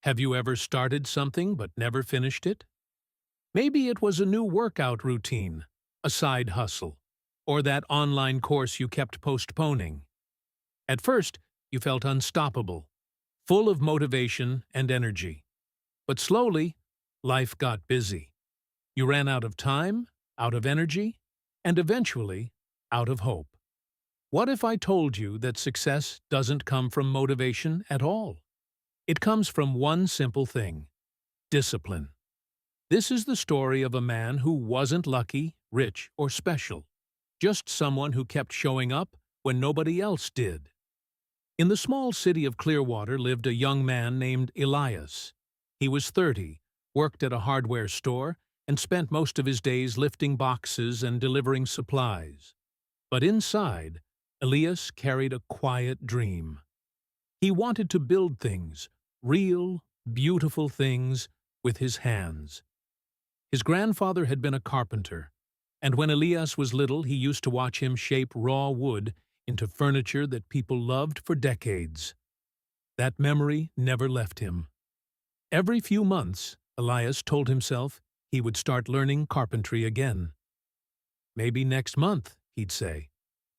Have you ever started something but never finished it? Maybe it was a new workout routine, a side hustle, or that online course you kept postponing. At first, you felt unstoppable, full of motivation and energy. But slowly, life got busy. You ran out of time, out of energy, and eventually, out of hope. What if I told you that success doesn't come from motivation at all? It comes from one simple thing: discipline. This is the story of a man who wasn't lucky, rich, or special, just someone who kept showing up when nobody else did. In the small city of Clearwater lived a young man named Elias. He was 30, worked at a hardware store, and spent most of his days lifting boxes and delivering supplies. But inside, Elias carried a quiet dream. He wanted to build things, real, beautiful things, with his hands. His grandfather had been a carpenter, and when Elias was little, he used to watch him shape raw wood into furniture that people loved for decades. That memory never left him. Every few months, Elias told himself he would start learning carpentry again. Maybe next month, he'd say,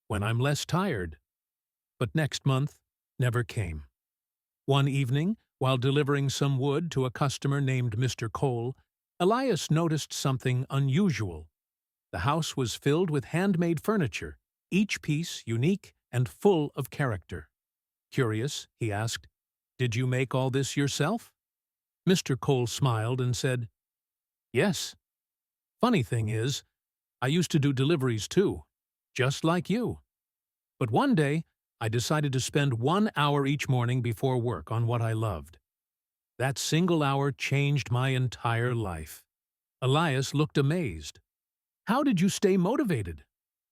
when I'm less tired. But next month never came. One evening, while delivering some wood to a customer named Mr. Cole, Elias noticed something unusual. The house was filled with handmade furniture, each piece unique and full of character. Curious, he asked, "Did you make all this yourself?" Mr. Cole smiled and said, "Yes. Funny thing is, I used to do deliveries too, just like you. But one day, I decided to spend 1 hour each morning before work on what I loved. That single hour changed my entire life." Elias looked amazed. "How did you stay motivated?"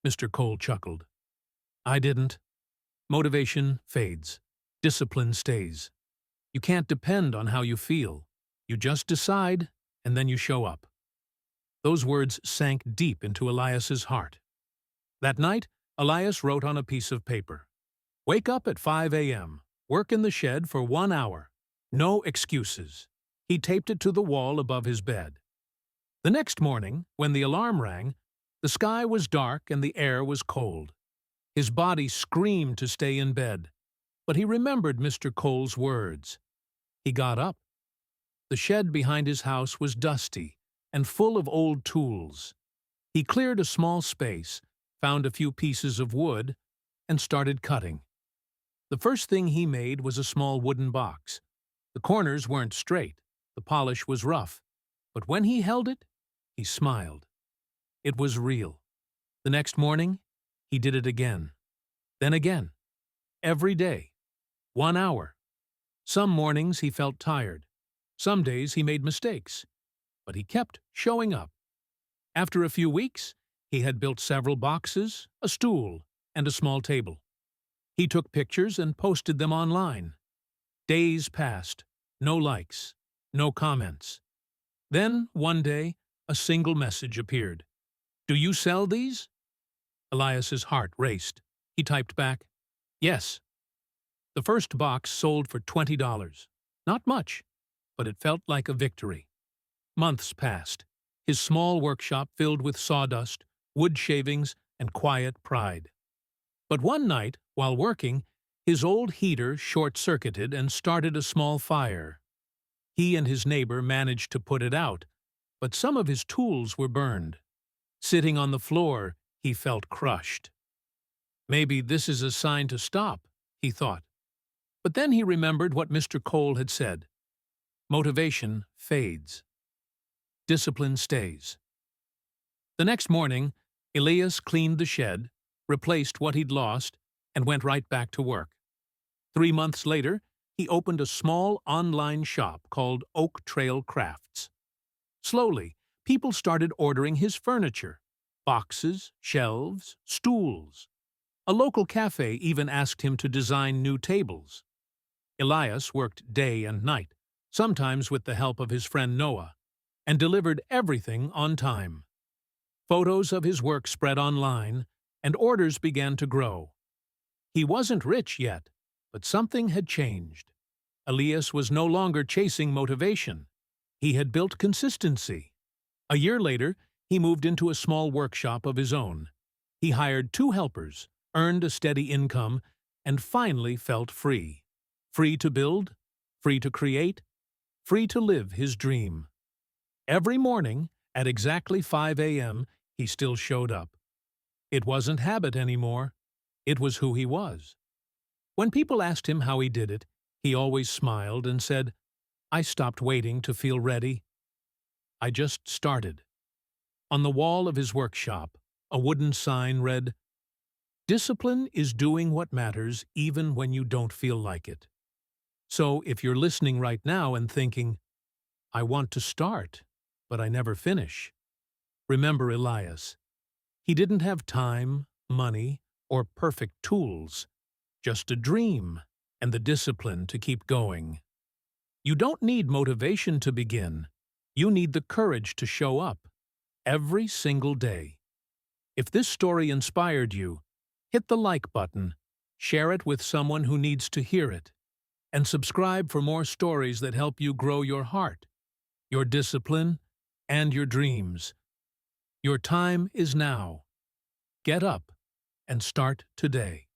Mr. Cole chuckled. "I didn't. Motivation fades. Discipline stays. You can't depend on how you feel. You just decide, and then you show up." Those words sank deep into Elias's heart. That night, Elias wrote on a piece of paper, "Wake up at 5 a.m., work in the shed for 1 hour. No excuses." He taped it to the wall above his bed. The next morning, when the alarm rang, the sky was dark and the air was cold. His body screamed to stay in bed, but he remembered Mr. Cole's words. He got up. The shed behind his house was dusty and full of old tools. He cleared a small space, found a few pieces of wood, and started cutting. The first thing he made was a small wooden box. The corners weren't straight, the polish was rough, but when he held it, he smiled. It was real. The next morning, he did it again. Then again. Every day. 1 hour. Some mornings he felt tired. Some days he made mistakes. But he kept showing up. After a few weeks, he had built several boxes, a stool, and a small table. He took pictures and posted them online. Days passed. No likes. No comments. Then, one day, a single message appeared. "Do you sell these?" Elias's heart raced. He typed back, "Yes." The first box sold for $20. Not much, but it felt like a victory. Months passed. His small workshop filled with sawdust, wood shavings, and quiet pride. But one night, while working, his old heater short-circuited and started a small fire. He and his neighbor managed to put it out, but some of his tools were burned. Sitting on the floor, he felt crushed. Maybe this is a sign to stop, he thought. But then he remembered what Mr. Cole had said. Motivation fades. Discipline stays. The next morning, Elias cleaned the shed, replaced what he'd lost, and went right back to work. 3 months later, he opened a small online shop called OakTrail Crafts. Slowly, people started ordering his furniture: boxes, shelves, stools. A local cafe even asked him to design new tables. Elias worked day and night, sometimes with the help of his friend Noah, and delivered everything on time. Photos of his work spread online, and orders began to grow. He wasn't rich yet, but something had changed. Elias was no longer chasing motivation. He had built consistency. A year later, he moved into a small workshop of his own. He hired 2 helpers, earned a steady income, and finally felt free. Free to build, free to create, free to live his dream. Every morning, at exactly 5 a.m., he still showed up. It wasn't habit anymore. It was who he was. When people asked him how he did it, he always smiled and said, "I stopped waiting to feel ready. I just started." On the wall of his workshop, a wooden sign read, "Discipline is doing what matters even when you don't feel like it." So if you're listening right now and thinking, "I want to start, but I never finish," remember Elias. He didn't have time, money, or perfect tools, just a dream and the discipline to keep going. You don't need motivation to begin. You need the courage to show up every single day. If this story inspired you, hit the like button, share it with someone who needs to hear it, and subscribe for more stories that help you grow your heart, your discipline, and your dreams. Your time is now. Get up and start today.